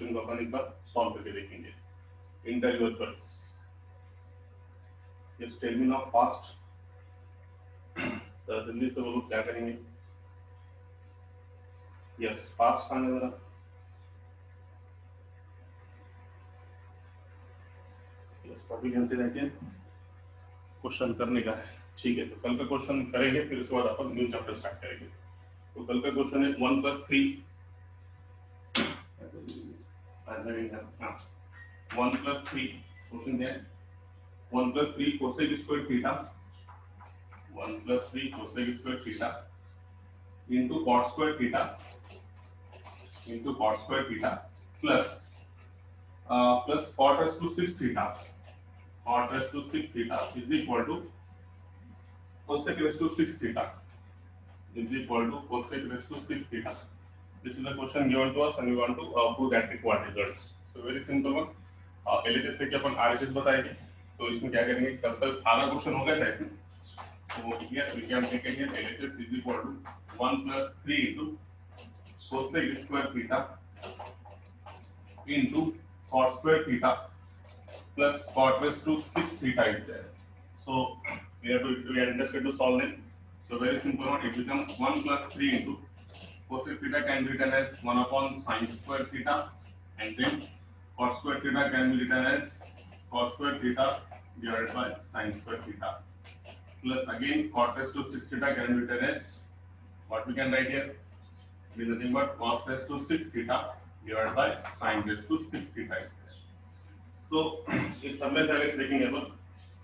Question को अपन एक बार solve करके देखेंगे। Enter your choice. Just tell me now fast. तो जल्दी से बोलो क्या करेंगे। यस फास्ट आने जरा। यस टॉपिक आंसर देखिए, क्वेश्चन करने का है। ठीक है, तो कल का क्वेश्चन करेंगे, फिर उसके बाद अपन न्यू चैप्टर स्टार्ट करेंगे। तो कल का क्वेश्चन है 1 + 3 1 + 3 क्वेश्चन क्या है। 1 + 3 cosec square theta 1 + 3 cosec square theta into cot square theta plus cot raised to 6 theta is equal to cosec raised to 6 theta is equal to cosec raised to 6 theta. This is the question given to us and we want to prove that required result. So very simple one. LHS से क्या अपन RHS बताएंगे। तो इसमें क्या करेंगे, कब तक आधा क्वेश्चन हो गया था इसमें। तो here we can take it here LHS is equal to 1 + 3 into cosec square theta into cot square theta plus cot raised to 6 theta is there. So we are interested to solve it. So very simple one. It becomes 1 + 3 into cosec theta can be written as 1 upon sin square theta, and then cot square theta can be written as cos square theta divided by sin square theta, plus again cot raised to 6 theta can be written as what we can write here. It is nothing but cos raised to 6 theta divided by sin raised to 6 theta is there. तो इस सब में से देखेंगे अपन,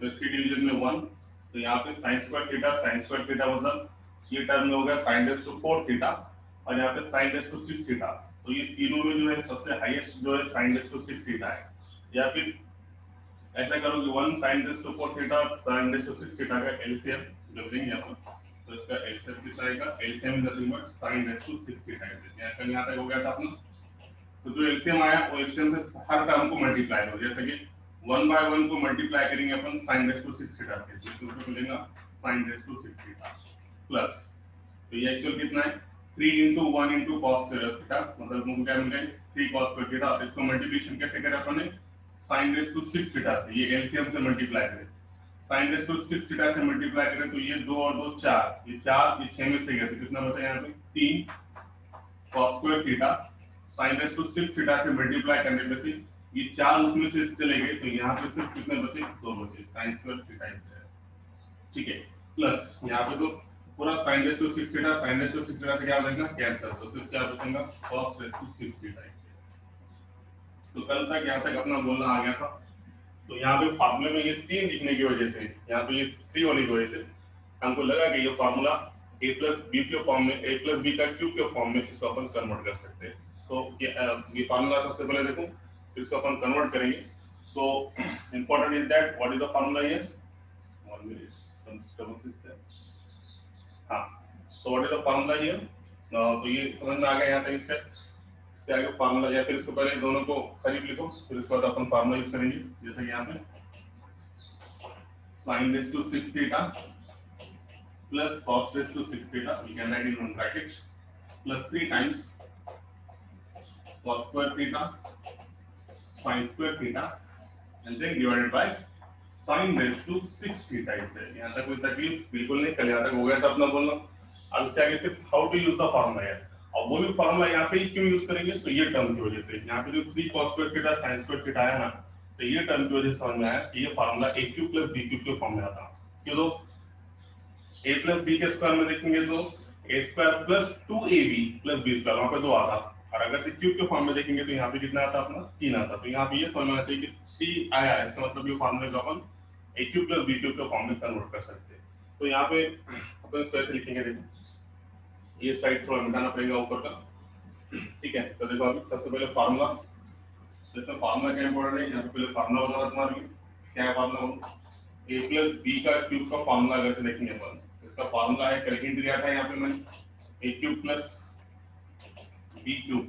तो इसकी division में 1, तो यहाँ पे sin square theta मतलब ये टर्म में होगा sin raised to 4 theta और यहाँ पे sin raised to 6 theta। तो ये तीनों में जो है सबसे हाईएस्ट जो है sin raised to 6 theta है। या फिर ऐसा करो कि 1 sin raised to 4 theta sin raised to 6 theta का एलसीएम जब देंगे अपन, तो इसका एलसीएम कितना आएगा, LCM is nothing but sin raised to 6 theta है। यहाँ तक हो गया था अपना। तो जो एलसीएम आया वो एलसीएम से हर टर्म को मल्टीप्लाई करो, जैसे कि 1 by 1 को मल्टीप्लाई करेंगे अपन sin raised to 6 थीटा से, तो इसको मिलेगा sin raised to 6 theta plus, तो ये एक्चुअल कितना है 3 into 1 into cos थीटा, मतलब हमको क्या मिल गया 3 cos स्क्वायर थीटा। इसको मल्टीप्लिकेशन कैसे करें अपन ने, sin raised to 6 थीटा से, ये एलसीएम से मल्टीप्लाई करें, sin raised to 6 थीटा से मल्टीप्लाई करें तो ये 2 और 2 4, ये 4 ये 6 में से गया तो कितना बचा यहाँ पे 3 cos square theta sin raised to 6 theta से मल्टीप्लाई करने पे से ये 4 उसमें से चले गए, तो यहाँ पे सिर्फ कितने बचे 2 बचे sin स्क्वायर थीटा है। ठीक है, प्लस यहाँ पे तो पूरा sin raised to 6 theta sin raised to 6 theta से क्या बचेगा कैंसिल, तो सिर्फ क्या बचेगा cos raised to 6 थीटा। तो कल तक यहाँ तक अपना बोलना आ गया था। तो यहाँ पे फार्मूले में ये 3 लिखने की वजह से, यहाँ पे ये 3 होने की वजह से हमको लगा कि ये फार्मूला a + b के फॉर्म में a + b का क्यूब के फॉर्म में इसको अपन कन्वर्ट कर सकते हैं। तो ये फार्मूला सबसे पहले देखो, फिर इसको अपन कन्वर्ट करेंगे। So important is that what is the formula here, 1 minute. हाँ, so what is the formula here, तो ये समझ में आ गया यहाँ तक इसके आगे फार्मूला, या फिर इसको पहले दोनों को करीब लिखो, फिर इसके बाद अपन फार्मूला यूज करेंगे। जैसे कि यहाँ पे sin raised to 6 theta plus cos raised to 6 theta, we can write in one bracket, plus 3 times cos square theta sin square theta and then divided by sin raised to 6 theta is there। यहाँ तक कोई तकलीफ बिल्कुल नहीं, कल यहाँ तक हो गया था अपना बोलना। अब इसके आगे सिर्फ how to use the formula है, और वो भी फार्मूला यहाँ पे क्यों यूज करेंगे, तो ये टर्म की वजह से, यहाँ पे जो 3 cos square theta sin square theta है ना, तो ये टर्म की वजह से समझ में आया कि ये formula a cube plus b cube के फॉर्म में आता है। क्यों, तो a प्लस b के स्क्वायर में देखेंगे तो a square plus 2ab plus b square, वहां पे 2 आता, और अगर से क्यूब के फॉर्म में देखेंगे तो यहाँ पे कितना आता अपना 3 आता। तो यहाँ पे ये समझ में आना चाहिए कि 3 आया, इसका मतलब ये फार्मूले को अपन a cube plus b cube के फॉर्म में कन्वर्ट कर सकते हैं। तो यहाँ पे अपन इसको ऐसे लिखेंगे, देखो ये साइड थोड़ा मिटाना पड़ेगा ऊपर का। ठीक है, तो देखो अभी सबसे पहले फार्मूला, इसमें फार्मूला क्या इंपॉर्टेंट है, यहाँ पे पहले फार्मूला बता तुम्हारे क्या फार्मूला होगा, a प्लस b का क्यूब का फार्मूला अगर से देखेंगे अपन, इसका फार्मूला है, कल हिंट दिया था यहाँ पे मैंने, a cube plus b cube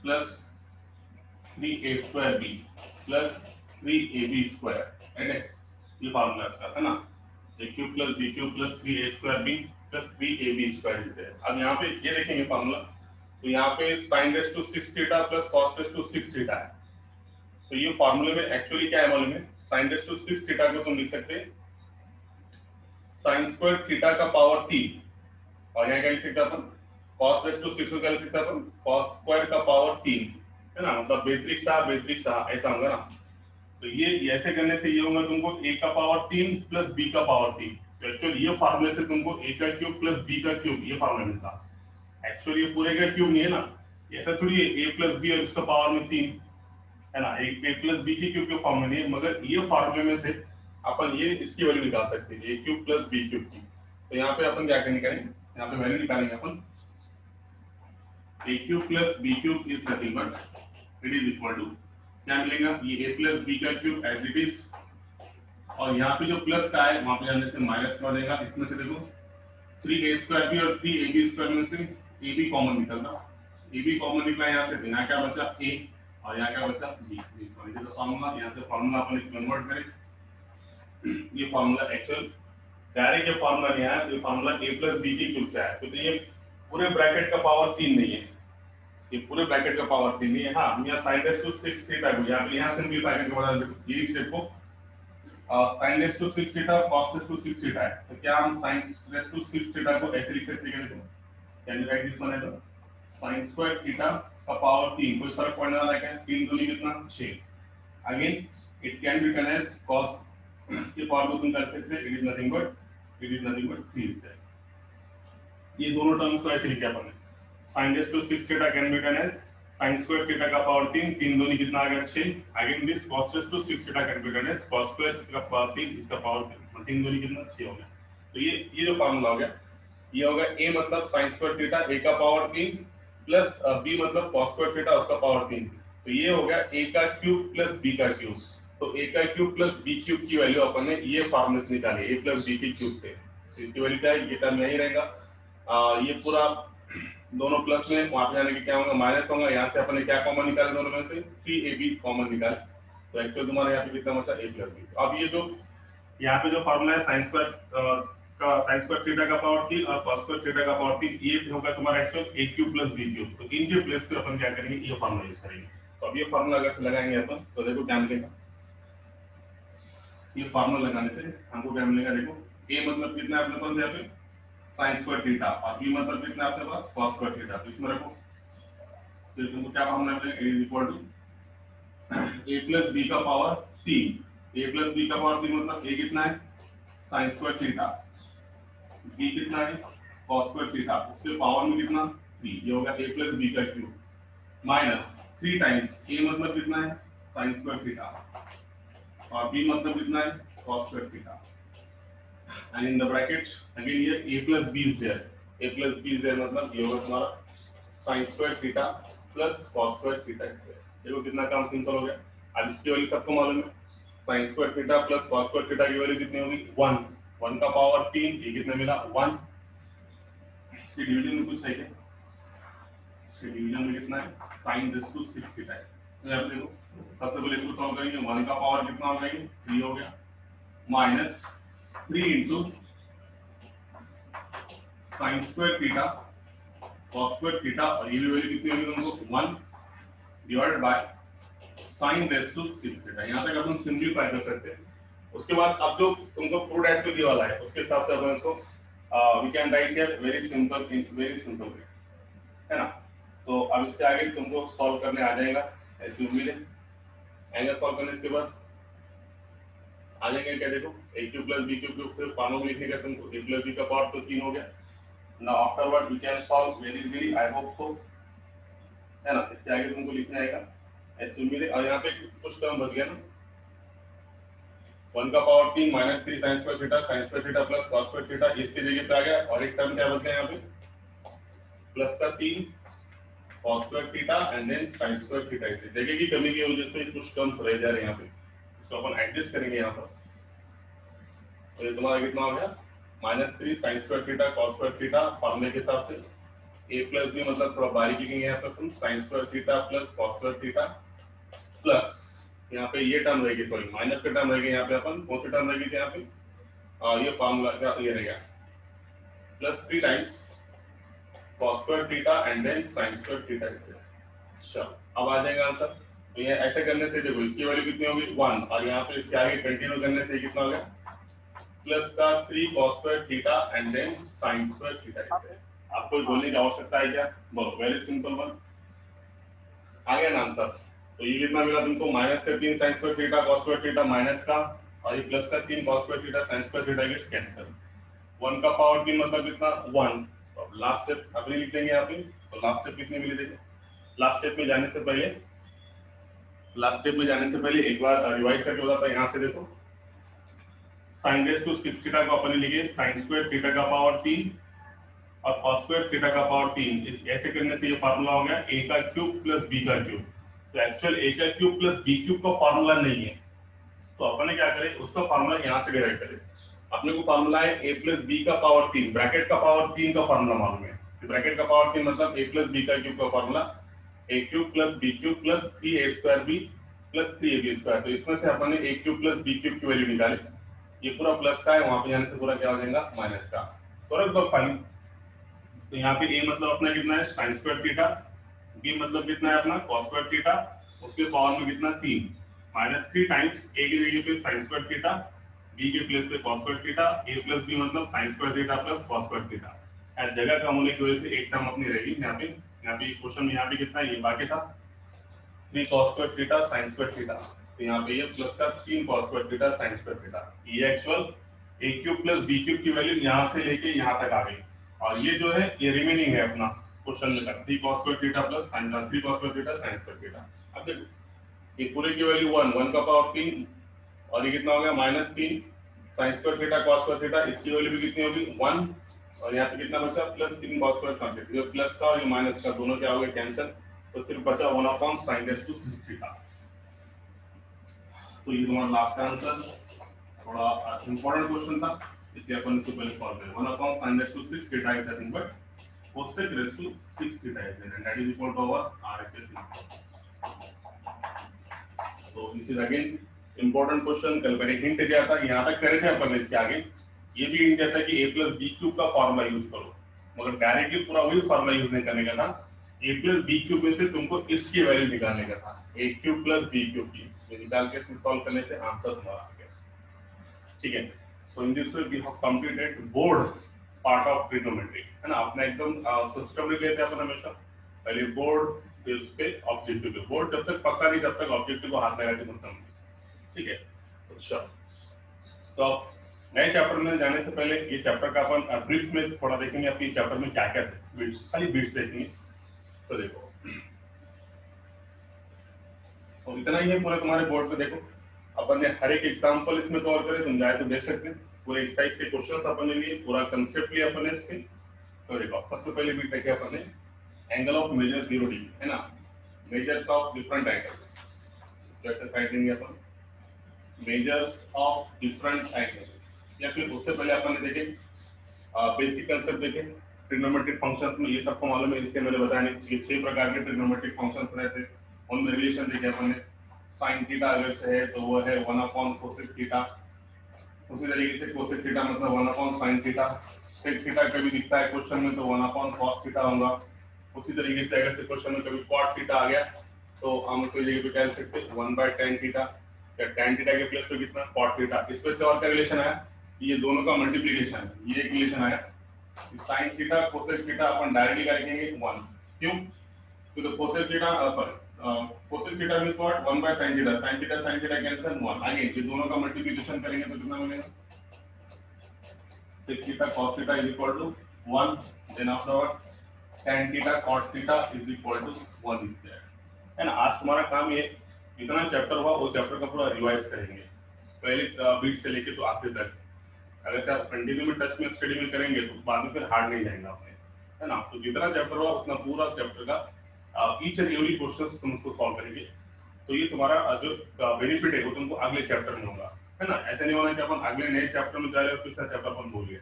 plus 3a square b plus 3ab square, है ये फार्मूला इसका है ना, a cube plus b cube plus 3a square b plus 3ab square है। अब यहाँ पे ये देखेंगे फार्मूला, तो यहाँ पे sin raise to 6 theta plus cos raise to 6 theta है। तो ये फॉर्मूले में एक्चुअली क्या है मालूम है, sin रेस टू 6 थीटा को तुम लिख सकते हैं sin स्क्वायर थीटा का पावर 3, और यहाँ क्या लिख सकते हैं अपन, cos रेस टू 6 को क्या लिख सकते हैं अपन, cos स्क्वायर का पावर 3, है ना, मतलब बेत्रिक सा ऐसा होगा ना। तो ये ऐसे करने से ये होगा तुमको a का पावर 3 प्लस b का पावर 3। तो एक्चुअली ये फार्मूले से तुमको a का क्यूब प्लस b का क्यूब ये फार्मूला मिलता। एक्चुअली ये पूरे का क्यूब नहीं है ना, ऐसा थोड़ी है a प्लस बी और उसका पावर में 3, है ना, एक a प्लस बी के क्यूब का फॉर्मूला नहीं है, मगर ये फार्मूले में से अपन ये इसकी वैल्यू निकाल सकते हैं, a cube plus b cube की। तो यहाँ पे अपन क्या करेंगे, यहाँ पे वैल्यू निकालेंगे अपन, a cube plus b cube is nothing but it is equal to क्या मिलेगा, ये a प्लस b का क्यूब एज इट इज, और यहाँ पे जो प्लस का है वहां पे जाने से माइनस का देगा। इसमें से देखो 3a स्क्वायर भी और 3ab स्क्वायर में से ab कॉमन निकलता, ab कॉमन निकला, यहाँ से यहाँ क्या बचा a और यहाँ क्या बचा b। तो फार्मूला यहाँ से फार्मूला अपन कन्वर्ट करें, ये फार्मूला एक्चुअल डायरेक्ट ये फार्मूला नहीं आया, ये फार्मूला a प्लस b के क्यूब से आया। तो ये पूरे ब्रैकेट का पावर 3 नहीं है, ये पूरे ब्रैकेट का पावर 3 नहीं है। हाँ, हम यहाँ sin रेस टू 6 थीटा को यहाँ सिंपलीफाई करके बता देते हैं, ये स्टेप को sin raise to 6 theta cos raise to 6 theta है। तो क्या हम sin रेस टू 6 थीटा को ऐसे लिख सकते हैं, देखो can you write this one as sin square theta का पावर 3, कोई फर्क पड़ने वाला है, 3 दूनी कितना 6। Again it can be written as cos के पावर को तुम कर सकते हैं, it is nothing but 3 is there। ये दोनों टर्म्स को ऐसे लिखा अपन ने, sin raise to 6 theta can be written as sin square theta का पावर 3, 3 दूनी कितना आ गया 6। Again this cos raise to 6 theta can be written as cos square का पावर 3, इसका पावर 3 दूनी कितना 6 हो गया। तो ये जो फार्मूला हो गया, ये होगा a मतलब sin स्क्वायर थीटा a का पावर 3 प्लस b मतलब cos स्क्वायर थीटा उसका पावर 3। तो ये हो गया a का क्यूब प्लस b का क्यूब। तो a का क्यूब प्लस b क्यूब की वैल्यू अपन ने ये फार्मूले से निकाली, a प्लस b के क्यूब से। तो इसकी वैल्यू क्या है, ये टर्म यही रहेगा, ये पूरा दोनों प्लस में, वहां पे जाने के क्या होगा माइनस होगा। यहाँ से अपन ने क्या कॉमन निकाले दोनों में से, 3ab कॉमन निकाले। तो एक्चुअल तुम्हारे यहाँ पे कितना बचा a प्लस b। अब ये जो यहाँ पे जो फार्मूला है sin स्क्वायर थीटा का पावर 3 और cos स्क्वायर थीटा का पावर 3, ये होगा तुम्हारा actual a cube plus b cube. तो इनके प्लेस पे अपन क्या करेंगे, ये फार्मूला यूज करेंगे। तो अब ये फार्मूला अगर से लगाएंगे अपन, तो देखो क्या मिलेगा, ये फार्मूला लगाने से हमको क्या मिलेगा, देखो a मतलब कितना है अपने पास यहाँ पे sin स्क्वायर थीटा, और b मतलब कितना है अपने पास cos स्क्वायर थीटा। तो इसमें रखो, तो तुमको क्या फार्मूला मिलेगा, a is equal to a plus b का पावर 3, a प्लस b का पावर 3 मतलब a कितना है sin स्क्वायर थीटा, b कितना है cos स्क्वायर थीटा, उसके पावर में कितना 3, ये होगा a प्लस b का क्यूब माइनस 3 टाइम्स a मतलब कितना है sin स्क्वायर थीटा और b मतलब कितना है cos square theta, and in the bracket again here a plus b is there, a plus b is there मतलब ये होगा तुम्हारा sin square theta plus cos square theta square. देखो कितना काम सिंपल हो गया। अब इसकी वैल्यू सबको मालूम है, sin square theta plus cos square theta की वैल्यू कितनी होगी 1, 1 का पावर 3, ये कितना मिला 1। इसके डिवीजन में कुछ है क्या, इसके डिवीजन में कितना है sin रेज़ टू 6 थीटा है। तो यहाँ पे देखो सबसे पहले इसको सॉल्व करेंगे, 1 का पावर कितना हो गया 3 हो गया, minus 3 into sin square theta cos square theta, और ये भी वैल्यू कितनी होगी तुमको 1 divided by sin raise to 6 theta. यहाँ तक अपन सिंपलीफाई कर सकते हैं। उसके बाद अब जो तुमको प्रूव एट पे दिया वाला है उसके हिसाब से अपन इसको we can write here very simple way, है ना। तो अब इसके आगे तुमको सॉल्व करने आ जाएगा, ऐसी उम्मीद है आएगा सॉल्व करने। इसके बाद आ जाएंगे क्या, देखो a cube plus b cube, फिर पानों में लिखने का तुमको a प्लस b का पावर तो 3 हो गया। Now afterward we can solve very I hope so, है ना। इसके आगे तुमको लिखना आएगा ऐसे उम्मीद है। और यहाँ पे कुछ टर्म बच गया ना, 1 का power 3 minus 3 sin square theta plus cos square theta, इसकी जगह पे आ गया। और एक टर्म क्या बच गया यहाँ पे प्लस का 3 cos square theta and then sin square theta. इस जगह की कमी की वजह से कुछ टर्म्स रह जा रहे हैं यहाँ पे, इसको अपन एडजस्ट करेंगे यहाँ पर। तो ये तुम्हारा कितना हो गया -3 sin square theta cos square theta, फॉर्मूले के हिसाब से a प्लस b मतलब थोड़ा बारीकी की यहाँ पे तुम sin square theta plus cos square theta plus यहाँ पे ये टर्म रहेगी, सॉरी माइनस का टर्म रहेगी यहाँ पे, अपन कौन सी टर्म रहेगी यहाँ पे ये फॉर्मूला का ये रहेगा plus 3 times cos square theta and then sin square theta इसे। अच्छा, अब आ जाएगा आंसर। तो ये ऐसे करने से देखो इसकी वैल्यू कितनी होगी 1, और यहाँ पे इसके आगे कंटिन्यू करने से कितना हो गया प्लस का 3 cos square theta and then sin square theta इसे। आपको बोलने की आवश्यकता है क्या? बोलो, वेरी सिंपल वन। आ गया ना आंसर। तो ये कितना मिला तुमको माइनस का 3 sin square theta cos square theta minus का, और ये प्लस का 3 cos square theta sin square theta gets cancel. 1 का पावर 3 मतलब कितना 1। तो अब लास्ट स्टेप अभी लिख देंगे यहाँ पे। तो लास्ट स्टेप कितनी मिली देखिए। लास्ट स्टेप में जाने से पहले एक बार रिवाइज करके बताता है। यहाँ से देखो sin रेज टू 6 थीटा को अपन लिखे sin स्क्वायर थीटा का पावर 3 और cos स्क्वायर थीटा का पावर 3। इस ऐसे करने से ये फार्मूला हो गया a का क्यूब प्लस b का क्यूब। तो एक्चुअल a का क्यूब प्लस b क्यूब का फार्मूला नहीं है, तो अपन ने क्या करें उसका फार्मूला यहाँ से डिराइव करें। अपने को फार्मूला है a प्लस b का पावर 3, ब्रैकेट का पावर 3 का फार्मूला मालूम है। तो ब्रैकेट का पावर 3 मतलब a प्लस b का क्यूब का formula a cube plus b cube plus 3a square b plus 3ab square. तो इसमें से अपन ने a cube plus b cube की वैल्यू निकाली। ये पूरा प्लस का है, वहां पे जाने से पूरा क्या हो जाएगा माइनस का। करेक्ट दो फाइनल। तो यहाँ पे a मतलब अपना कितना है sin स्क्वायर थीटा, b मतलब कितना है अपना cos स्क्वायर थीटा, उसके पावर में कितना 3 माइनस 3 टाइम्स a की जगह पे sin स्क्वायर थीटा, b के प्लेस पे cos square theta, a plus b मतलब sin square theta plus cos square theta. और जगह कम होने की वजह से एक टर्म अपनी रहेगी यहाँ पे। क्वेश्चन में यहाँ पे कितना ये बाकी था 3 cos square theta sin square theta. तो यहाँ पे ये प्लस का 3 cos square theta sin square theta. ये actual a cube plus b cube की वैल्यू यहाँ से लेके यहाँ तक आ गई, और ये जो है ये रिमेनिंग है अपना क्वेश्चन में का 3 cos square theta plus sin 3 cos square theta sin square theta. अब देखो ये पूरे की वैल्यू 1 का पावर 3, और ये कितना हो गया minus 3 sin square theta cos square theta, इसकी वैल्यू भी कितनी होगी 1, और यहाँ पे कितना बचा प्लस 3 cos स्क्वायर थीटा। जो प्लस का और ये माइनस का दोनों क्या हो गए कैंसिल, तो सिर्फ बचा 1 sin रेज़ टू 6 थीटा। तो ये तुम्हारा लास्ट आंसर थोड़ा इंपॉर्टेंट क्वेश्चन था, इसलिए अपन इसको पहले सॉल्व करें। 1 sin raise to 6 theta is nothing but cosec raise to 6 theta is, and that is equal to our RHS। तो this is again important question. कल मैंने हिंट दिया था, यहाँ तक करे थे अपन इसके आगे ये भी हिंट दिया था कि a प्लस बी क्यूब का फॉर्मूला यूज करो, मगर डायरेक्टली पूरा वही फॉर्मूला यूज नहीं करने का था। a प्लस बी क्यूब में से तुमको इसकी वैल्यू निकालने का था, a cube plus b cube की। ये निकाल के सॉल्व करने से आंसर तुम्हारा आ गया। ठीक है, so in this way we have completed board part of trigonometry, है ना। अपना एकदम सिस्टम में लेते हैं अपन हमेशा, पहले बोर्ड फिर उस पे ऑब्जेक्टिव पे। बोर्ड जब तक पक्का नहीं तब तक ऑब्जेक्टिव को हाथ लगा के मत समझो, ठीक है। अच्छा, तो नए चैप्टर में जाने से पहले ये चैप्टर का अपन ब्रीफ में थोड़ा देखेंगे, अपनी चैप्टर में क्या क्या है बिट्स, खाली बिट्स देखेंगे। तो देखो तो इतना ही है पूरे तुम्हारे बोर्ड पे। देखो अपन ने हर एक एग्जांपल इसमें कवर करे, तुम जाए तो देख सकते हैं पूरे एक्सरसाइज के क्वेश्चंस अपन ने लिए, पूरा कांसेप्ट लिया अपन ने इसके। तो देखो सबसे पहले बीट देखे अपन ने एंगल ऑफ मेजर 0D, है ना, मेजर्स ऑफ डिफरेंट एंगल्स। जैसे साइड देंगे अपन मेजर्स ऑफ डिफरेंट एंगल्स, या फिर उससे पहले अपन ने देखे बेसिक कांसेप्ट देखे ट्रिग्नोमेट्रिक फंक्शंस में। ये सबको मालूम है, इसके मैंने बताया नहीं। ये 6 प्रकार के ट्रिग्नोमेट्रिक फंक्शंस रहते हैं, उनमें रिलेशन देखे अपन ने। sin थीटा अगर से है तो वो है 1 cosec थीटा, उसी तरीके से cosec थीटा मतलब 1 sin थीटा। sec थीटा कभी दिखता है क्वेश्चन में तो 1 cos थीटा होगा। उसी तरीके से अगर से क्वेश्चन में कभी cot थीटा आ गया तो हम उसको जगह पे क्या लिख सकते हैं 1/tan थीटा, या tan थीटा के प्लेस पे कितना cot थीटा। इस पे से और क्या रिलेशन आया, ये दोनों का मल्टीप्लिकेशन है, ये एक रिलेशन आया। sin थीटा cosec थीटा अपन डायरेक्टली क्या लिखेंगे 1, क्यों? तो cosec theta cosec theta means what 1/sin theta, sin theta cancel 1। आगे ये दोनों का मल्टीप्लिकेशन करेंगे तो कितना मिलेगा sec theta cos theta is equal to 1, then after tan theta cot theta is equal to 1 is there, है ना। आज तुम्हारा काम ये इतना चैप्टर हुआ, वो चैप्टर का पूरा रिवाइज करेंगे पहले बीट से लेके तो आखिर तक। अगर से आप कंटिन्यू में टच में स्टडी में करेंगे तो बाद में फिर हार्ड नहीं जाएगा आपने, है ना। तो जितना चैप्टर हुआ उतना पूरा चैप्टर का ईच एंड एवरी क्वेश्चन तुम उसको सॉल्व करेंगे। तो ये तुम्हारा जो बेनिफिट है वो तुमको अगले चैप्टर में होगा, है ना। ऐसा नहीं होना कि अपन अगले नए चैप्टर में जा रहे हो पिछला चैप्टर अपन भूल गए।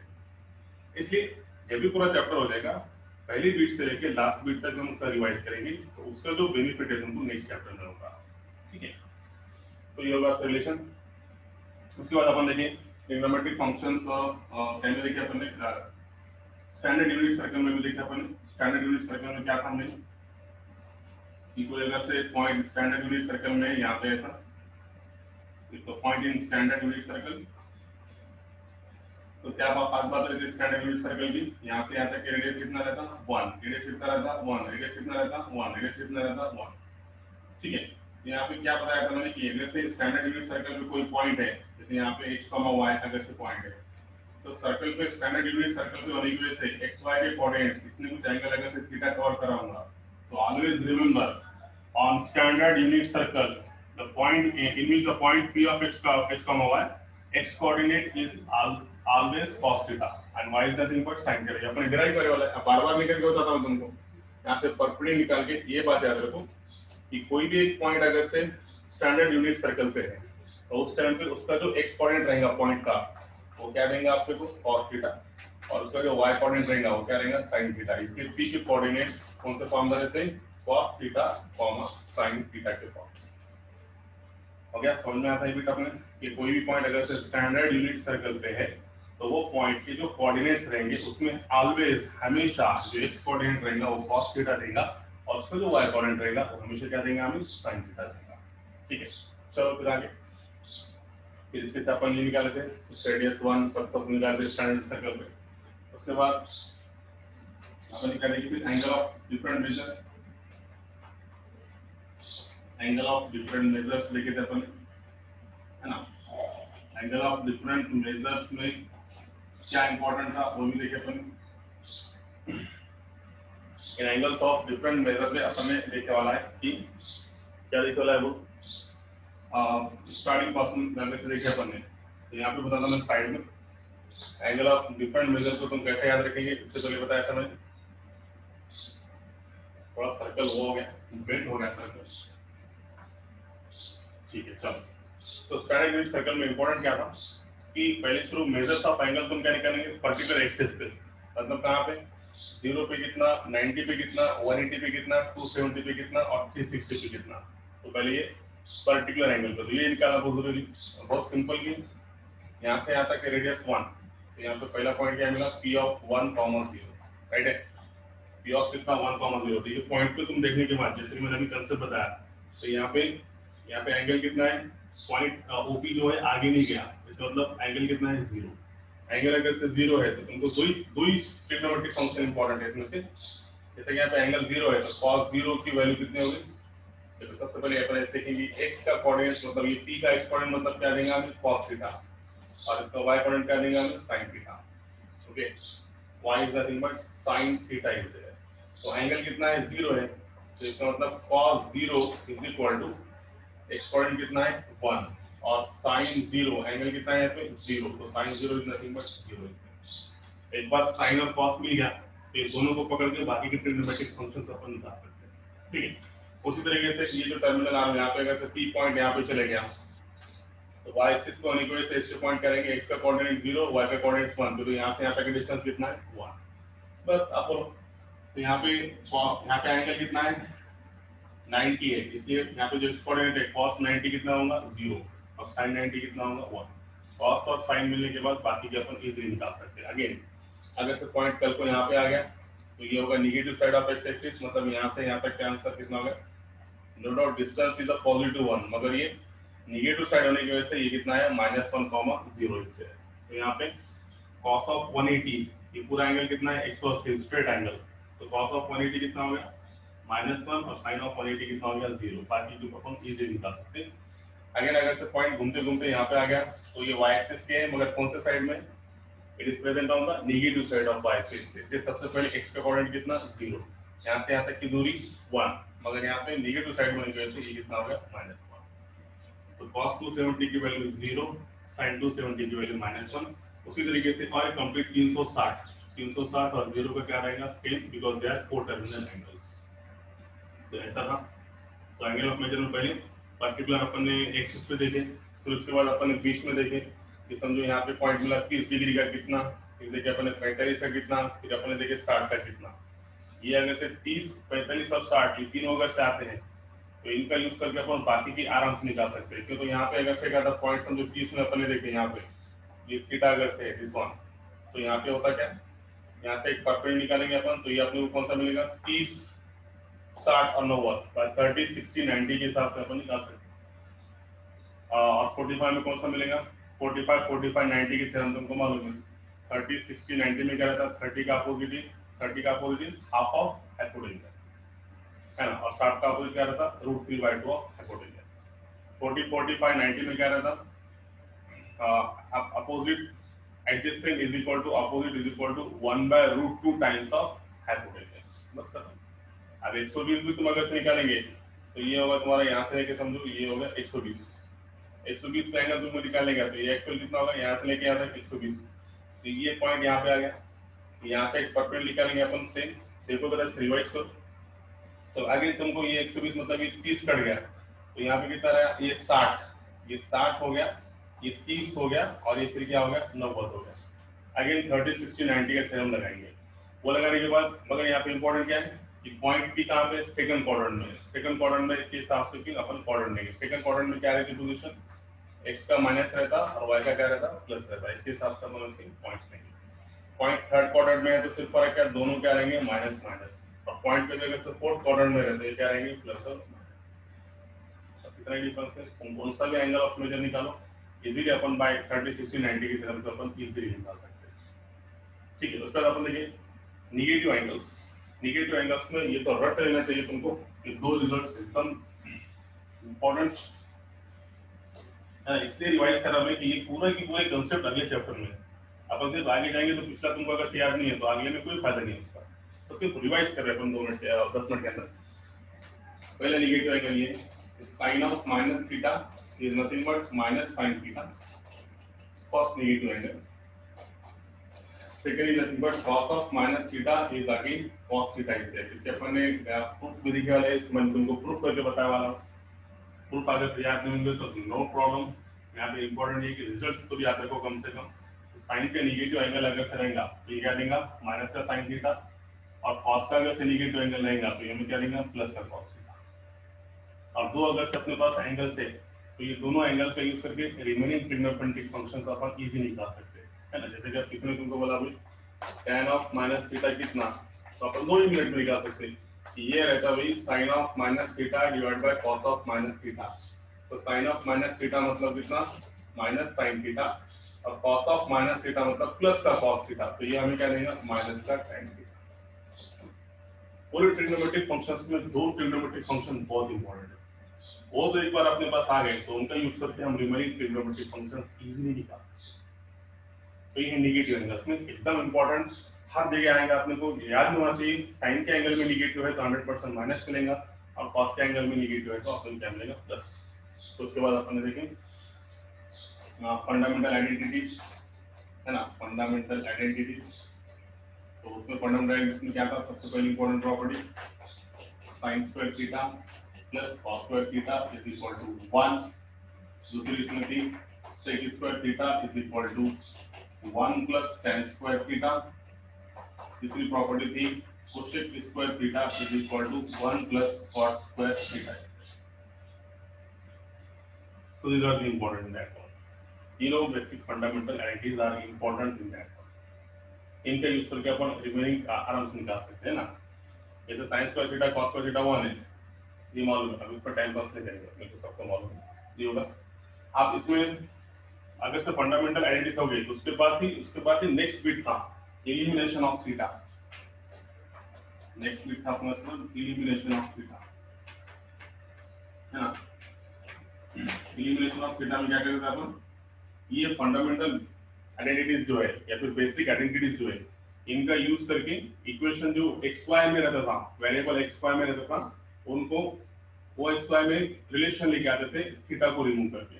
इसलिए जब भी पूरा चैप्टर हो जाएगा पहली बीट से लेके लास्ट बीट तक हम उसका रिवाइज करेंगे, तो उसका जो बेनिफिट है तुमको नेक्स्ट चैप्टर में होगा, ठीक है। तो ये होगा रिलेशन। उसके बाद अपन देखें ट्रिग्नोमेट्रिक फंक्शंस, कैसे देखे अपन ने स्टैंडर्ड यूनिट सर्कल में भी देखा अपन स्टैंडर्ड यूनिट सर्कल में क्या था हमने, इक्वल अगर से पॉइंट स्टैंडर्ड यूनिट सर्कल में यहाँ पे ऐसा, तो point in standard unit circle, तो क्या बात रहती है स्टैंडर्ड यूनिट सर्कल की, यहाँ से यहाँ तक रेडियस कितना रहता 1, रेडियस कितना रहता 1, रेडियस कितना रहता 1, रेडियस कितना रहता 1, ठीक है। यहाँ पे क्या बताया था मैंने कि अगर से स्टैंडर्ड यूनिट सर्कल में कोई पॉइंट है, जैसे यहाँ पे x, y अगर से पॉइंट है, तो सर्कल पे स्टैंडर्ड यूनिट सर्कल पे होने की वजह से x, y के कोऑर्डिनेट्स इसमें कुछ एंगल अगर से थीटा कवर करा होगा, तो always remember on standard unit circle the point in which the point P of x, y, x coordinate is always cos theta and y is nothing but sin theta। ये अपने derive करे वाला है, बार-बार नहीं करके बताता हूं तुमको, यहाँ से परपेंडिकुलर निकाल के ये बात याद रखो कि कोई भी एक पॉइंट अगर से स्टैंडर्ड यूनिट सर्कल पे है, तो उस टाइम पे उसका जो x कोऑर्डिनेट रहेगा पॉइंट का, वो क्या देंगे आपके को cos थीटा, और उसका जो y कोऑर्डिनेट रहेगा वो क्या रहेगा sin थीटा। इसके p के कोऑर्डिनेट्स कौन से फॉर्म में रहते हैं, cos थीटा, sin थीटा के फॉर्म। हो गया, समझ में आता है बेटा अपने कि कोई भी पॉइंट अगर से स्टैंडर्ड यूनिट सर्कल पे है, तो वो पॉइंट के जो कोऑर्डिनेट्स रहेंगे उसमें ऑलवेज हमेशा जो x कोऑर्डिनेट रहेगा वो cos थीटा रहेगा, और उसका जो y कोऑर्डिनेट रहेगा वो हमेशा क्या देंगे हमें sin थीटा देगा। ठीक है, चलो फिर आगे, फिर इसके से अपन ये निकाले थे रेडियस 1 सब निकाले थे स्टैंडर्ड सर्कल पे। उसके बाद अपन निकालेंगे फिर angle of different measure, angle of different measures लेके थे अपन, है ना। एंगल ऑफ डिफरेंट मेजर्स में क्या इंपॉर्टेंट था वो भी देखे अपन। इन एंगल्स ऑफ डिफरेंट मेजर पे अपन ने देखे वाला है कि क्या देखे वाला है वो, स्टार्टिंग पर्सन से देखे अपन ने, तो यहाँ पे बताता मैं साइड में एंगल ऑफ डिफरेंट मेजर को तुम कैसे याद रखेंगे, इससे पहले बताया था मैंने, थोड़ा सर्कल वो हो गया, बेंड हो गया सर्कल, ठीक है। चलो, तो स्टैंडर्ड यूनिट सर्कल में इंपॉर्टेंट क्या था कि पहले शुरू मेजर्स ऑफ एंगल तुम क्या निकालेंगे पर्टिकुलर एक्सिस पे, मतलब कहाँ पे 0 पे कितना, 90 पे कितना, 180 पे कितना, 270 पे कितना और 360 पे कितना। तो पहले ये पर्टिकुलर एंगल पे, तो ये निकालना बहुत जरूरी, बहुत सिंपल की यहाँ से यहाँ तक रेडियस 1, तो यहाँ पे पहला पॉइंट क्या मिला P ऑफ 1, 0, राइट है, P ऑफ कितना 1, 0। तो ये पॉइंट पे तुम देखने के बाद जैसे मैंने अभी कंसेप्ट बताया, तो यहाँ पे एंगल कितना है, पॉइंट ओपी जो है आगे नहीं गया, इसका मतलब एंगल कितना है 0। एंगल अगर से 0 है तो तुमको दो ही ट्रिग्नोमेट्रिक फंक्शन इंपॉर्टेंट है इसमें से, जैसे कि यहाँ पे एंगल 0 है तो cos 0 की वैल्यू कितनी होगी, तो सबसे पहले अपन ऐसे देखेंगे x का कोऑर्डिनेट, मतलब ये p का x कोऑर्डिनेट मतलब क्या देंगे हमें cos थीटा, और इसका y कोऑर्डिनेट क्या देंगे हमें sin theta. Okay, y is nothing but sin theta is there. तो एंगल कितना है 0 है, तो इसका मतलब cos 0 is equal to x coordinate कितना है 1 और sin 0 एंगल कितना है पे 0, तो sin 0 इज नथिंग बट 0। एक बार sin और cos मिल गया तो ये दोनों को पकड़ के बाकी के ट्रिग्नोमेट्रिक फंक्शंस अपन निकाल सकते हैं। ठीक है, उसी तरीके से ये जो टर्मिनल आर्म यहाँ पे अगर से p पॉइंट यहाँ पे चले गया, तो y एक्सिस को होने की वजह से इसके पॉइंट करेंगे, x का कोऑर्डिनेट 0, y का कोऑर्डिनेट 1, तो यहाँ से यहाँ तक का डिस्टेंस कितना है 1, बस आप बोलो। तो यहाँ पे एंगल कितना है 90 है, इसलिए यहाँ पे जो कोऑर्डिनेट है cos 90 कितना होगा 0 और sin 90 कितना होगा 1। cos और sin मिलने के बाद बाकी के अपन इजीली निकाल सकते हैं। अगेन अगर से पॉइंट कल को यहाँ पे आ गया तो ये होगा negative side of x axis, मतलब यहाँ से यहाँ तक का आंसर कितना होगा, no doubt distance is a positive 1, मगर ये नेगेटिव साइड होने की वजह से ये कितना है -1, 0 इससे। तो यहाँ पे cos ऑफ 180 ये पूरा एंगल कितना है 180 स्ट्रेट एंगल, तो cos ऑफ 180 कितना हो गया -1 और sin ऑफ 180 कितना हो गया 0, बाकी जो अपन इजीली निकाल सकते हैं। अगेन अगर से पॉइंट घूमते घूमते यहाँ पे आ गया तो ये y एक्सिस के है, मगर कौन से साइड में, it is present on the negative side of y axis. इसलिए सबसे पहले x का कोऑर्डिनेट कितना 0, यहाँ से यहाँ तक की दूरी 1, मगर यहाँ पे नेगेटिव साइड होने की वजह से ये कितना हो गया -1। तो cos 270 की वैल्यू 0, sin 270 की वैल्यू -1। उसी तरीके से और कंप्लीट 360 और 0 का क्या रहेगा same, because they are four terminal angles. तो ऐसा था। तो एंगल ऑफ मेजर में पहले पर्टिकुलर अपन ने एक्सिस पे देखे, फिर उसके बाद अपन ने बीच में देखे कि समझो यहाँ पे पॉइंट मिला 30 डिग्री का कितना, फिर देखे अपन ने 45 का कितना, फिर अपन ने देखे 60 का कितना। ये अगर से 30, 45 और 60 ये तीनों अगर से आते हैं तो इनका यूज करके अपन बाकी की आराम से निकाल सकते हैं। क्योंकि तो यहाँ पे अगर से क्या था पॉइंट समझो 30 में अपन ने देखे यहाँ पे ये थीटा अगर से दिस वन, तो यहाँ पे होता क्या यहाँ से एक परपेंडिकुलर निकालेंगे अपन, तो ये अपने को कौन सा मिलेगा, 30, 60 और 90, 30, 60, 90 के हिसाब से अपन निकाल सकते हैं। और 45 में कौन सा मिलेगा, 45, 45, 90 की थ्योरम तुमको मालूम है, 30, 60, 90 में क्या रहता है, 30 का अपोजिट हाफ ऑफ हाइपोटेन्यूज है ना, और 60 का अपोजिट क्या रहता, √3/2 ऑफ हाइपोटेन्यूज। 40, 45, 90 में क्या रहता, opposite adjacent is equal to opposite is equal to 1/√2 times of hypotenuse। बस खत्म। अब 120 भी तुम अगर से निकालेंगे तो ये होगा तुम्हारा, यहाँ से लेके समझो ये होगा 120, 120 का एंगल तुम निकालेंगे तो ये एक्चुअल कितना होगा, यहाँ से लेके यहाँ तक 120, तो ये पॉइंट यहाँ पे आ गया, यहाँ से एक परपेंडिकुलर निकालेंगे अपन सेम। देखो जरा रिवाइज करो, तो आगे तुमको ये 120 मतलब ये 30 कट गया, तो यहाँ पे कितना रहा, ये 60, ये 60 हो गया, ये 30 हो गया, और ये फिर क्या हो गया, 90 हो गया। अगेन 30, 60, 90 का थ्योरम लगाएंगे। वो लगाने के बाद मगर यहाँ पे इंपॉर्टेंट क्या है कि पॉइंट पी कहाँ पे, सेकंड क्वाड्रेंट में, सेकंड क्वाड्रेंट में के हिसाब से फिर अपन क्वाड्रेंट लेंगे। सेकंड क्वाड्रेंट में क्या रहती है पोजीशन, एक्स का माइनस रहता और वाई का क्या रहता, प्लस रहता, इसके हिसाब से अपन पॉइंट्स लेंगे। पॉइंट थर्ड क्वाड्रेंट में है तो सिर्फ फर्क क्या, दोनों क्या रहेंगे, माइनस माइनस, और पॉइंट पे जगह से फोर्थ क्वाड्रेंट में रहते हैं क्या रहेंगे, प्लस और माइनस। कितना डिफरेंस है, कौन सा भी एंगल ऑफ मेजर निकालो इजीली अपन बाय 30, 60, 90 की तरफ से अपन इजीली निकाल सकते हैं। ठीक है, उसके बाद अपन देखिए निगेटिव एंगल्स। निगेटिव एंगल्स में ये तो रट लेना चाहिए तुमको, ये दो रिजल्ट्स एकदम इंपॉर्टेंट है, इसलिए रिवाइज कर रहा हूं कि ये पूरा की पूरा कांसेप्ट अगले चैप्टर में अपन सिर्फ आगे जाएंगे तो पिछला तुमको अगर याद नहीं है तो अगले में कोई फायदा नहीं है उसका, तो सिर्फ रिवाइज कर रहे हैं अपन 2 मिनट 10 मिनट के अंदर। पहले निगेटिव एंगल ये sine of minus theta is nothing but minus sin theta, first negative angle. Second is nothing but cos of minus theta is again cos theta is there। इसके अपन ने proof विधि के वाले मैं तुमको प्रूफ करके बताया वाला, प्रूफ अगर याद नहीं होंगे तो नो प्रॉब्लम। यहाँ पे इंपॉर्टेंट है कि रिजल्ट तो भी याद रखो कम से कम। साइन का निगेटिव एंगल अगर से रहेगा तो ये क्या देगा, माइनस का साइन थीटा, और cos का अगर से निगेटिव एंगल रहेगा तो ये में क्या देगा, प्लस का cos थीटा। और दो अगर से अपने पास एंगल से तो ये दोनों एंगल का यूज करके रिमेनिंग ट्रिग्नोमेट्रिक फंक्शंस अपन इजी निकाल सकते हैं, है ना। जैसे जब किसी ने तुमको बोला भाई tan ऑफ माइनस थीटा कितना, तो अपन 2 ही मिनट में निकाल सकते हैं कि ये रहता भाई sin of minus theta divide by cos of minus theta. तो sin ऑफ माइनस थीटा मतलब कितना, माइनस sin थीटा, और cos ऑफ माइनस थीटा मतलब प्लस का cos थीटा, तो ये हमें क्या देगा, माइनस का tan थीटा। पूरे ट्रिग्नोमेट्रिक फंक्शंस में 2 ट्रिग्नोमेट्रिक फंक्शन बहुत इंपॉर्टेंट है, वो तो एक बार अपने पास आ गए तो उनका यूज करके हम रिमेनिंग ट्रिग्नोमेट्रिक फंक्शंस इजीली निकाल सकते हैं। तो ये नेगेटिव एंगल्स में एकदम इंपॉर्टेंट, हर जगह आएगा, अपने को याद होना चाहिए। साइन के एंगल में नेगेटिव है तो 100% माइनस मिलेगा, और कॉस के एंगल में नेगेटिव है तो अपन क्या मिलेगा, प्लस। तो उसके बाद अपन देखें फंडामेंटल आइडेंटिटीज, है ना, फंडामेंटल आइडेंटिटीज। तो उसमें फंडामेंटल आइडेंटिटीज में क्या था, सबसे पहली important property sin square theta plus cos square theta is equal to 1। दूसरी इसमें थी sec square theta is equal to 1 plus tan square theta. तीसरी प्रॉपर्टी थी cosec square theta is equal to 1 plus cot square theta. So these are the important in that one. You know, basic fundamental identities are important in that one. इनका use करके अपन remaining आराम से निकाल सकते हैं ना। ये तो sin square theta cos square theta 1 है, ये मालूम है, अब इस पर टाइम पास नहीं करेंगे, मेरे को सबको मालूम है ये होगा। आप इसमें अगर से फंडामेंटल आइडेंटिटीज हो गई तो उसके बाद ही नेक्स्ट बिट था elimination of theta. Next bit था अपना एलिमिनेशन ऑफ थीटा, है ना। एलिमिनेशन ऑफ थीटा में क्या करते थे अपन, ये फंडामेंटल आइडेंटिटीज जो है या फिर बेसिक आइडेंटिटीज जो है इनका यूज करके इक्वेशन जो xy में रहता था, वेरिएबल xy में रहता था, उनको वो xy में रिलेशन लेके आते थे थीटा को रिमूव करके,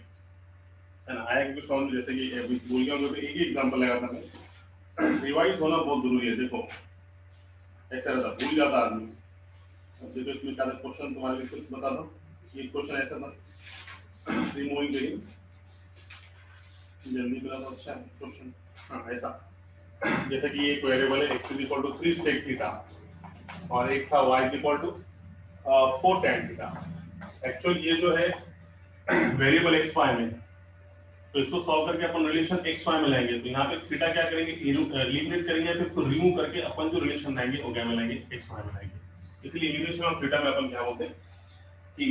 है ना। आया कि समझ, जैसे कि अभी भूल गया तो एक ही एग्जांपल लगाता मैं, रिवाइज होना बहुत जरूरी है। देखो ऐसा रहता, भूल जाता आदमी। देखो इसमें क्या क्वेश्चन तुम्हारे लिए कुछ बता दो, ये क्वेश्चन ऐसा था, रिमूविंग करिए जल्दी बता दो। अच्छा क्वेश्चन, हाँ ऐसा, जैसे कि एक वेरिएबल है x equal to 3 sec theta और एक था y equal to 4 tan theta. Actual ये जो है वेरिएबल xy में तो इसको सॉल्व करके अपन रिलेशन एक्स वाई में लाएंगे। तो यहाँ पे थीटा क्या करेंगे, एलिमिनेट करेंगे, फिर इसको रिमूव करके अपन जो रिलेशन लाएंगे वो क्या में लाएंगे, एक्स वाई में लाएंगे। इसलिए एलिमिनेशन ऑफ थीटा में अपन क्या बोलते हैं कि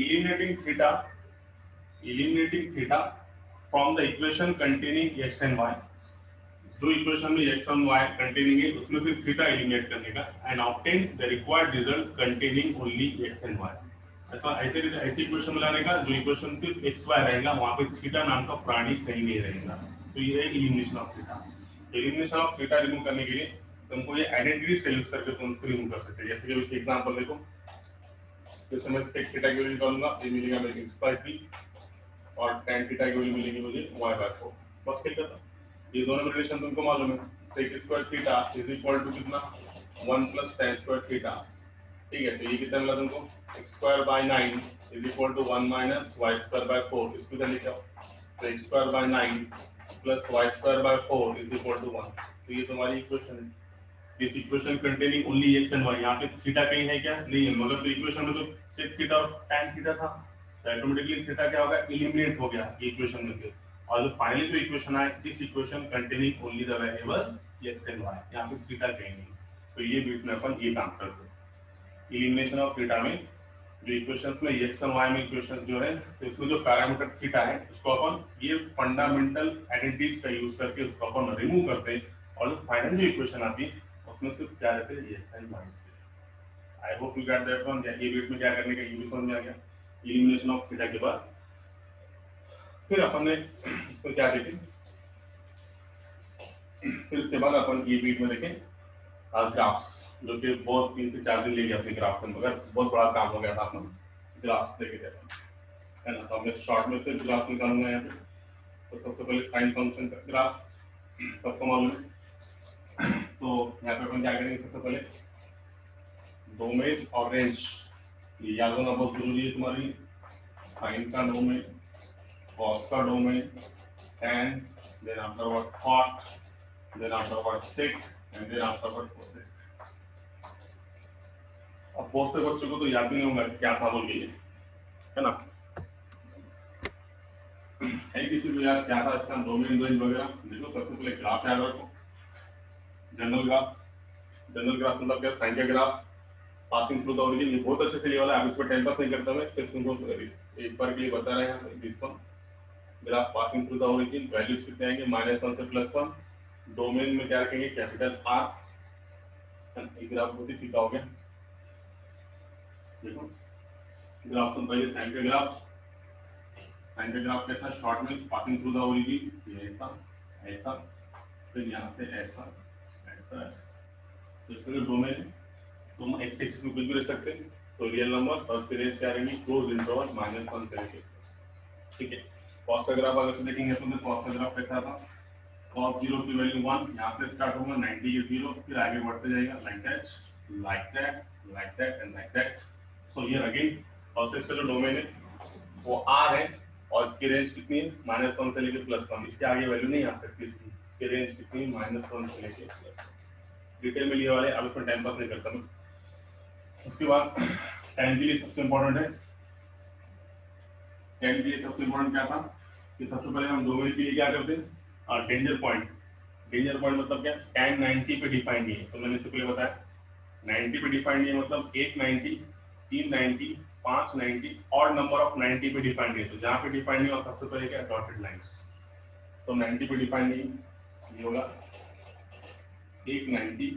eliminating theta from the equation containing x and y, जो इक्वेशन में x और y कंटेनिंग है उसमें से थीटा एलिमिनेट करने का, and obtain the required result containing only x and y। ऐसे इक्वेशन में लाने का जो इक्वेशन सिर्फ x y रहेगा, वहां पे थीटा नाम का प्राणी कहीं नहीं रहेगा। तो ये है elimination of theta. Elimination of theta remove करने के लिए तुमको ये आइडेंटिटीज का यूज करके तुम उसको रिमूव कर सकते हैं। जैसे कि इसके एग्जांपल देखो, जैसे मैं sec थीटा की वैल्यू निकालूंगा, ये मिलेगा मेरे x/3 और tan थीटा की वैल्यू मिलेगी मुझे y/4। बस क्या करता, ये दोनों रिलेशन तुमको मालूम है, sec square theta is equal to कितना 1 + tan स्क्वायर थीटा। ठीक है, तो ये कितना मिला तुमको, x²/9 is equal to 1 - y²/4। इसको इधर लिखो, तो x²/9 + y²/4 is equal to 1। तो ये तुम्हारी इक्वेशन है। This equation containing only x and y। यहाँ पे थीटा कहीं है क्या, नहीं है, मगर तो इक्वेशन में तो sec थीटा और tan थीटा था, तो ऑटोमेटिकली थीटा क्या होगा, एलिमिनेट हो गया इक्वेशन में से। और जो फाइनली जो इक्वेशन आए, this equation containing only the variables x and y, यहाँ पे थीटा कहीं नहीं। तो ये बीच में अपन ये काम करते हैं एलिमिनेशन ऑफ थीटा में। जो इक्वेशंस में x और y में इक्वेशंस जो है, तो इसमें जो पैरामीटर थीटा है उसको अपन ये फंडामेंटल आइडेंटिटीज का यूज करके उसको अपन रिमूव करते हैं, और जो फाइनल जो इक्वेशन आती है उसमें सिर्फ क्या रहते हैं, x and y। I hope you got that one. ये बीट में क्या करने का ये भी समझ में आ गया एलिमिनेशन ऑफ थीटा के बाद। फिर अपन ने इसको क्या देखे, फिर उसके बाद अपन ये बीट में देखें ग्राफ्स, जो कि बहुत 3 से 4 दिन ले गया अपने ग्राफ में, मगर बहुत बड़ा काम हो गया था अपना ग्राफ्स देखे थे, है ना। तो हमने शॉर्ट में से ग्राफ निकालूंगा यहाँ पे। तो सबसे पहले साइन फंक्शन का ग्राफ सबको मालूम है। तो यहाँ पे अपन क्या करेंगे, सबसे पहले डोमेन और रेंज ये याद होना बहुत जरूरी है तुम्हारी। साइन का डोमेन, कॉस का domain, tan, then afterward cot, then afterward sec, and then afterward cosec। अब बहुत से बच्चों को तो याद भी नहीं होगा क्या था बोल के, है ना। है किसी को याद क्या था इसका डोमेन रेंज वगैरह? देखो सबसे पहले ग्राफ याद रखो, जनरल ग्राफ। जनरल ग्राफ मतलब क्या, साइन का graph passing through the origin. ये बहुत अच्छे से ये वाला, आप इसको 10 नहीं करता मैं, सिर्फ तुमको एक बार के लिए बता रहे हैं। This one graph passing through the origin, values कितने आएंगे, -1 से +1। डोमेन में क्या रखेंगे, कैपिटल R। एक ग्राफ बहुत ही फीका हो गया। देखो ग्राफ तो पहले साइन का ग्राफ, साइन का ग्राफ कैसा, शॉर्ट में पासिंग थ्रू द ओरिजिन, ये ऐसा ऐसा, फिर यहाँ से ऐसा ऐसा। तो इसका डोमेन तुम एक्स एक्सिस में कुछ भी रख सकते हैं। तो रियल नंबर और उसकी रेंज क्या रहेगी, क्लोज इंटरवल -1 से लेके, ठीक है। कॉस का ग्राफ अगर से देखेंगे तो कॉस का ग्राफ कैसा था, cos 0 की वैल्यू 1, यहाँ से स्टार्ट होगा 90 के 0, फिर आगे बढ़ते जाएगा like that like that like that and like that. So here again cos का जो डोमेन है वो R है, और इसकी रेंज कितनी है, -1 से लेके +1। इसके आगे वैल्यू नहीं आ सकती इसकी रेंज कितनी है, -1 से लेके +1। डिटेल में ये वाले अब इसमें टाइम पास नहीं करता मैं। उसके बाद tan के लिए सबसे इम्पोर्टेंट है, tan के लिए सबसे इम्पोर्टेंट क्या था कि सबसे पहले हम डोमेन के लिए क्या करते हैं, डेंजर पॉइंट। डेंजर पॉइंट मतलब क्या, tan 90 पे डिफाइंड नहीं है। तो मैंने इससे पहले बताया 90 पे डिफाइंड नहीं है, मतलब 1 90, 3 90, 5 90 और नंबर ऑफ 90 पे डिफाइंड नहीं है। तो जहाँ पे डिफाइंड नहीं होता सबसे पहले क्या, डॉटेड लाइंस। तो 90 पे डिफाइंड नहीं, ये होगा 1 90,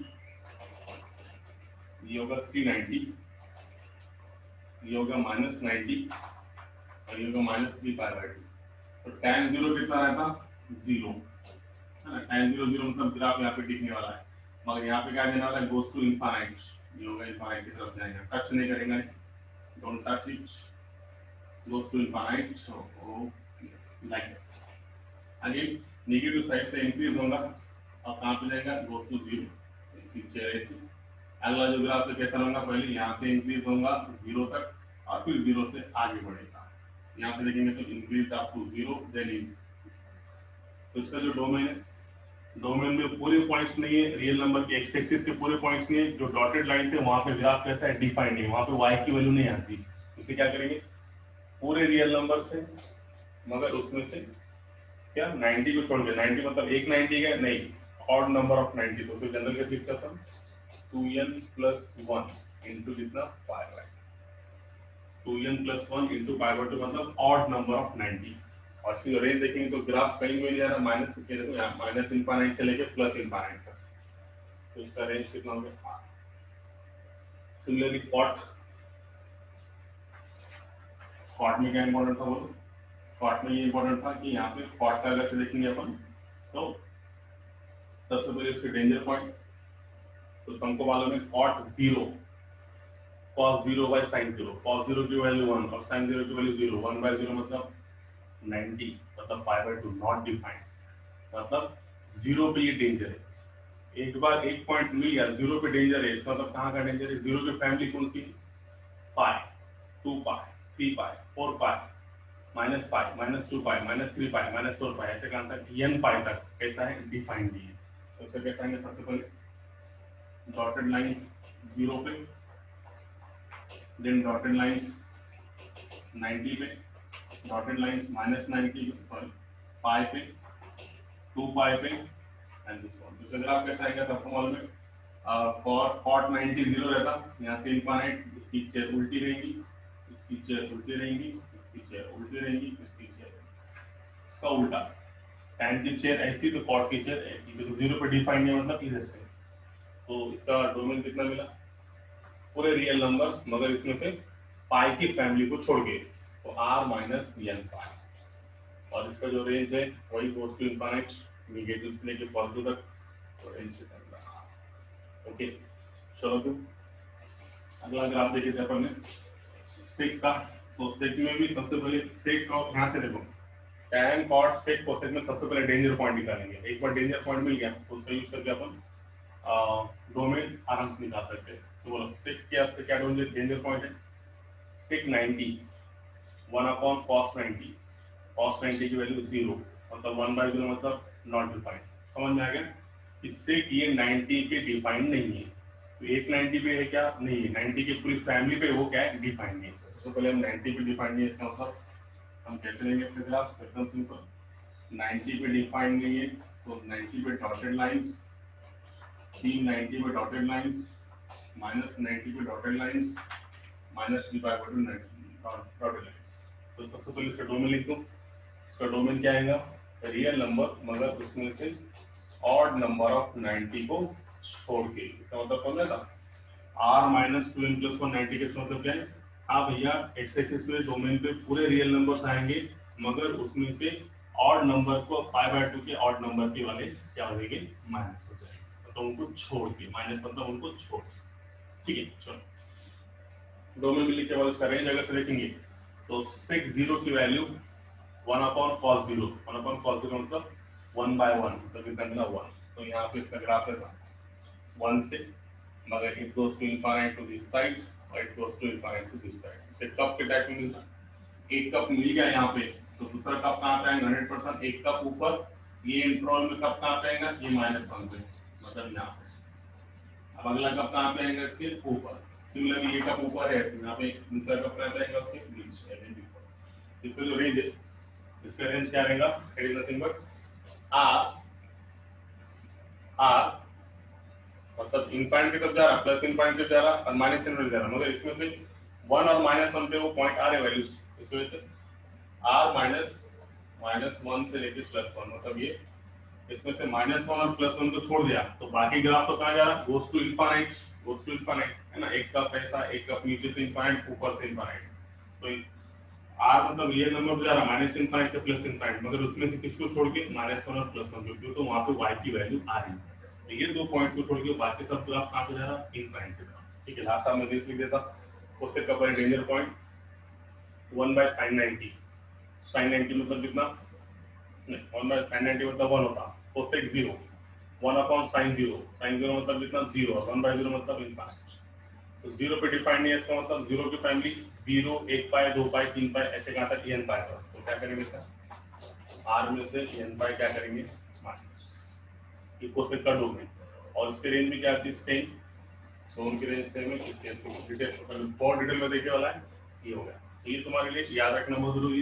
ये होगा 3 90, ये होगा -90 और ये होगा -3π/2। तो tan 0 कितना रहता, 0, है ना। tan 0 0 मतलब ग्राफ यहाँ पे दिखने वाला है, मगर यहाँ पे क्या देने वाला है, गोस टू इनफाइनाइट। ये होगा इनफाइनाइट की तरफ जाएगा, टच नहीं करेंगे, don't touch it, goes to infinite. So like again negative side से इंक्रीज होगा, अब कहाँ पे जाएगा, गोस टू 0। अगला जो ग्राफ है कैसा होगा, पहले यहाँ से इंक्रीज होगा 0 तक और फिर 0 से आगे बढ़ेगा। यहाँ से देखेंगे तो increase up to 0 then in. तो इसका जो डोमेन है, डोमेन में पूरे पॉइंट्स नहीं है, रियल नंबर के एक्स एक्सिस के पूरे पॉइंट्स नहीं है। जो डॉटेड लाइन है वहां पे ग्राफ कैसा है, डिफाइंड है, वहां पे y की वैल्यू नहीं आती। इसे क्या करेंगे, पूरे रियल नंबर से, मगर उसमें से क्या 90 को छोड़ के 90 मतलब एक 90 है नहीं, ऑड नंबर ऑफ 90, तो फिर जनरल कैसे लिख सकता हूँ 2n + 1 इंटू कितना pi by 2n + 1 into pi by 2 मतलब ऑड नंबर ऑफ 90। और इसकी रेंज देखेंगे तो ग्राफ कहीं में नहीं आ रहा, माइनस से देखो यहाँ माइनस इनफाइनाइट से लेके प्लस इनफाइनाइट तक, तो इसका रेंज कितना हो गया। सिमिलरली कॉट में क्या इंपॉर्टेंट था बोलो, कॉट में ये इंपॉर्टेंट था कि यहाँ पे कॉट का अगर से देखेंगे अपन तो सबसे पहले इसके डेंजर पॉइंट, तो तुमको मालूम है cot 0 cos 0 by sin 0, cos 0 की वैल्यू 1 और sin 0 की वैल्यू 0, 1 by 0 मतलब 90 मतलब पाई बाय 2 नॉट डिफाइंड, मतलब 0 पे ये डेंजर है। एक बार एक पॉइंट मिल गया 0 पे डेंजर है, इसका मतलब कहाँ का डेंजर है, 0 की फैमिली कौन सी, पाई, 2 पाई, 3 पाई, 4 पाई, माइनस पाई, माइनस 2 पाई, माइनस 3 पाई, माइनस 4 पाई, ऐसे कहाँ तक n पाई तक कैसा है डिफाइंड है। तो इसे कैसा है, सबसे पहले डॉटेड लाइंस 0 पे, देन डॉटेड लाइंस 90 पे, डॉटेड लाइंस -90 सॉरी पाई पे, 2 पाई पे एंड दिस वन। तो अगर आप कैसा आएगा सबको मालूम है, cot 90 0 रहता, यहाँ से इनफाइनाइट, इसकी चेयर उल्टी रहेगी, इसकी चेयर उल्टी रहेगी, इसकी चेयर उल्टी रहेगी, इसकी चेयर इसका उल्टा, tan की चेयर ऐसी तो cot की चेयर ऐसी, तो 0 पे डिफाइंड है मतलब इधर से। तो इसका डोमेन कितना मिला, पूरे रियल नंबर्स मगर इसमें से पाई की फैमिली को छोड़ के, तो r माइनस n पाई, और इसका जो रेंज है वही गोस टू इनफाइनाइट, नेगेटिव से लेके पॉजिटिव तक, तो रेंज से ओके। चलो तो अगला अगर आप देखें अपन ने सेक का, तो सेक में भी सबसे पहले सेक का यहाँ से देखो tan cot sec cosec में सबसे पहले डेंजर पॉइंट निकालेंगे। एक बार डेंजर पॉइंट मिल गया तो उसका यूज करके अपन डोमेन आराम से निकाल सकते हैं। तो बोलो सेक क्या डेंजर पॉइंट है, सेक 90 1 cos 90, cos 90 की वैल्यू 0 मतलब 1/0 मतलब नॉट डिफाइंड। समझ में आ गया, इससे ये 90 पे डिफाइंड नहीं है, तो एक 90 पे है क्या नहीं है, 90 की पूरी फैमिली पे वो क्या है डिफाइंड है। तो पहले हम 90 पे डिफाइंड नहीं है, इसका मतलब हम कैसे लेंगे इसके खिलाफ, एकदम सिंपल, 90 पे डिफाइंड नहीं है तो 90 पे डॉटेड लाइंस, 90 पे डॉटेड लाइंस, -90 पे डॉटेड लाइंस, -3/90 डॉटेड लाइंस। तो सबसे पहले इसका डोमेन लिख दो, इसका डोमेन क्या आएगा, रियल नंबर मगर उसमें से ऑड नंबर ऑफ 90 को छोड़ के, इसका मतलब समझा था, r - 2n + 1 90 के मतलब क्या है, हाँ भैया एक्स एक्सिस में डोमेन पे पूरे रियल नंबर्स आएंगे मगर उसमें से ऑड नंबर को π/2 के ऑड नंबर के वाले क्या हो जाएंगे, माइनस हो जाएंगे, तो उनको छोड़ के, माइनस मतलब उनको छोड़, ठीक है। चलो डोमेन में लिखने के बाद उसका रेंज अगर से देखेंगे तो sec 0 की वैल्यू 1/cos 0, 1/cos 0 मतलब 1/1 मतलब कितना मिला 1, तो यहाँ पे इसका ग्राफ है 1 से, मगर it goes to infinite to this side और it goes to infinite to this side। इसे कप के टाइप में मिलता, एक कप मिल गया यहाँ पे, तो दूसरा कप कहाँ पे आएगा 100%, एक कप ऊपर, ये इंट्रोल में कप कहाँ पे आएगा, ये -1 पे मतलब यहाँ पे। अब अगला कप कहाँ पे आएगा, इसके ऊपर, सिमिलरली ये कप ऊपर है तो यहाँ पे दूसरा कप कहाँ पे आएगा, उसके नीचे। इसका जो रेंज है, इसका रेंज क्या रहेगा, it is nothing but r मतलब इनफाइनाइट की तरफ जा रहा, प्लस इनफाइनाइट की तरफ जा रहा और माइनस इनफाइनाइट जा रहा, मगर इसमें से 1 और -1 पे वो पॉइंट आ रहे वैल्यूज, इस वजह से r -1 से लेके +1 मतलब ये इसमें से -1 और +1 को छोड़ दिया तो बाकी ग्राफ तो कहाँ जा रहा, goes to infinite, goes to infinite है ना, एक कप ऐसा, एक कप नीचे से इनफाइनाइट, ऊपर से इनफाइनाइट, तो r मतलब ये नंबर जा रहा माइनस इनफाइनाइट से प्लस इनफाइनाइट, मगर उसमें से किसको छोड़ के, -1 और +1 को, तो वहां पे y की वैल्यू आ रही है, तो ये दो पॉइंट को छोड़ के बाकी सब ग्राफ कहाँ पे जा रहा, इनफाइनाइट की तरफ, ठीक है। लास्ट टाइम मैं लिख देता, उससे cover danger point 1/sin 90, sin 90 मतलब कितना, नहीं 1/sin 90 मतलब 1 होता, cosec 0 1/sin 0, sin 0 मतलब कितना 0 और 1/0 मतलब इनफाइनाइट, तो 0 पे डिफाइंड नहीं है, इसका मतलब 0 की फैमिली 0 1 पाई 2 पाई 3 पाई ऐसे कहाँ तक n पाई तक, तो क्या करेंगे इसका r में से n पाई क्या करेंगे माइनस, ये कोसेक का डोमेन, और इसके रेंज में क्या आती है सेम, तो उनकी रेंज सेम है, इसके डिटेल बहुत डिटेल में देखने वाला है, ये हो गया, ये तुम्हारे लिए याद रखना बहुत जरूरी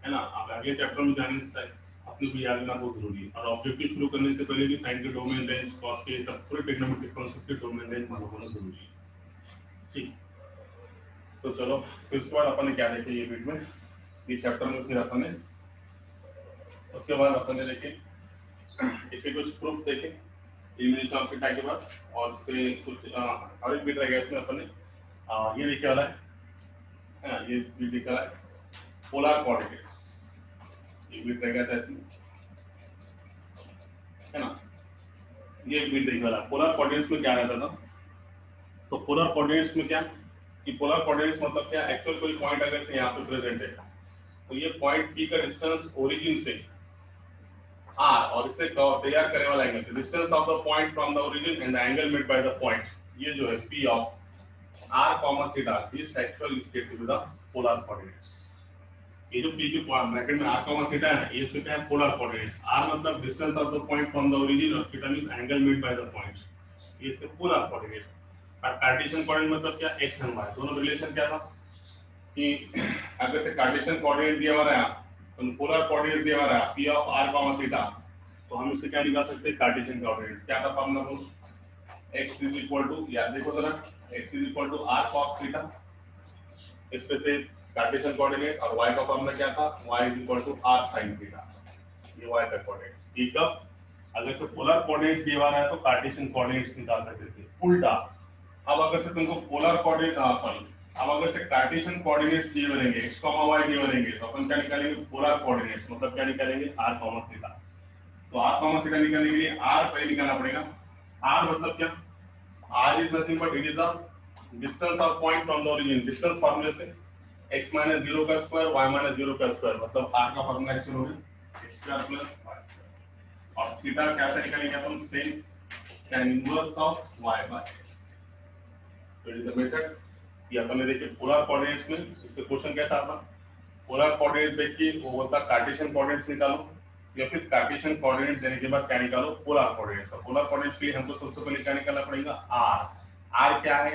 है ना। आप अगले चैप्टर में जाने से अपने ऑब्जेक्टिव भी याद रखना बहुत जरूरी है। और ऑब्जेक्टिव शुरू करने से पहले भी साइन के डोमेन रेंज, कॉस के सब पूरे ट्रिग्नोमेट्रिक फंक्शंस के डोमेन रेंज मालूम होना जरूरी है। ठीक, तो चलो फिर उसके बाद अपन ने क्या देखे ये वीडियो में, ये चैप्टर में फिर अपन ने उसके बाद अपन ने देखे इसके कुछ प्रूफ देखे इल्यूमिनेशन ऑफ थीटा के बाद, और उसके कुछ और एक बीट रह गया इसमें अपन ने ये लिखे वाला है, ये बीट लिखा है पोलर कोऑर्डिनेट्स, ये बीट रह गया था इसमें, है ना। ये एक बीट लिखा वाला पोलर कोऑर्डिनेट्स में क्या रहता था, तो पोलर कोऑर्डिनेट्स में क्या कि पोलर कोऑर्डिनेट्स मतलब क्या, एक्चुअल कोई पॉइंट अगर से यहाँ पे प्रेजेंट है तो ये पॉइंट पी का डिस्टेंस ओरिजिन से r और इससे तैयार करने वाला angle, distance of the point from the origin and the angle made by the point, ये जो है p of r, theta is actual state with the polar coordinates. ये जो p के ब्रैकेट में r, थीटा है ये इसके क्या है पोलर कोऑर्डिनेट्स, r मतलब distance of the point from the origin और theta means angle made by the point, ये इसके पोलर कोऑर्डिनेट्स। और कार्टेशियन कोऑर्डिनेट मतलब क्या, x एंड y दोनों रिलेशन क्या था कि अगर से कार्टेशियन कोऑर्डिनेट दिया हुआ है तो पोलर कोऑर्डिनेट दिया हुआ है p ऑफ r, थीटा, तो हम इससे क्या निकाल सकते हैं कार्टेशियन कोऑर्डिनेट्स। क्या था फॉर्मूला बोलो, x इज इक्वल टू, या देखो जरा x is equal to r cos theta, इस पे से कार्टेशियन कोऑर्डिनेट, और y का फॉर्मूला क्या था, y is equal to r sin theta, ये y का कोऑर्डिनेट। ठीक है, अगर से पोलर कोऑर्डिनेट दिया हुआ है तो कार्टेशियन कोऑर्डिनेट्स निकाल सकते थे। उल्टा अब अगर से तुमको पोलर कोऑर्डिनेट अब अगर से कार्टेशियन कोऑर्डिनेट्स दिए रहेंगे x, y दिए रहेंगे तो अपन क्या निकालेंगे, पोलर कोऑर्डिनेट्स मतलब क्या निकालेंगे r, थीटा। तो r, थीटा निकालने के लिए r पहले निकालना पड़ेगा। r मतलब क्या, r is nothing but it is the distance of point from the origin, distance फार्मूले से x - 0 का स्क्वायर y - 0 का स्क्वायर, मतलब r का फार्मूला एक्चुअल हो गया x square plus y square, और थीटा कैसे निकालेंगे अपन, same tan inverse of y by x। तो इट इज द मेथड कि अपन ने देखिए पोलर कोऑर्डिनेट्स में इसके क्वेश्चन कैसा आता, पोलर कोऑर्डिनेट देख के वो बोलता कार्टेशियन कोऑर्डिनेट्स निकालो, या फिर कार्टेशियन कोऑर्डिनेट देने के बाद क्या निकालो, पोलर कोऑर्डिनेट्स। पोलर कोऑर्डिनेट्स के लिए हमको सबसे पहले क्या निकालना पड़ेगा, r क्या है,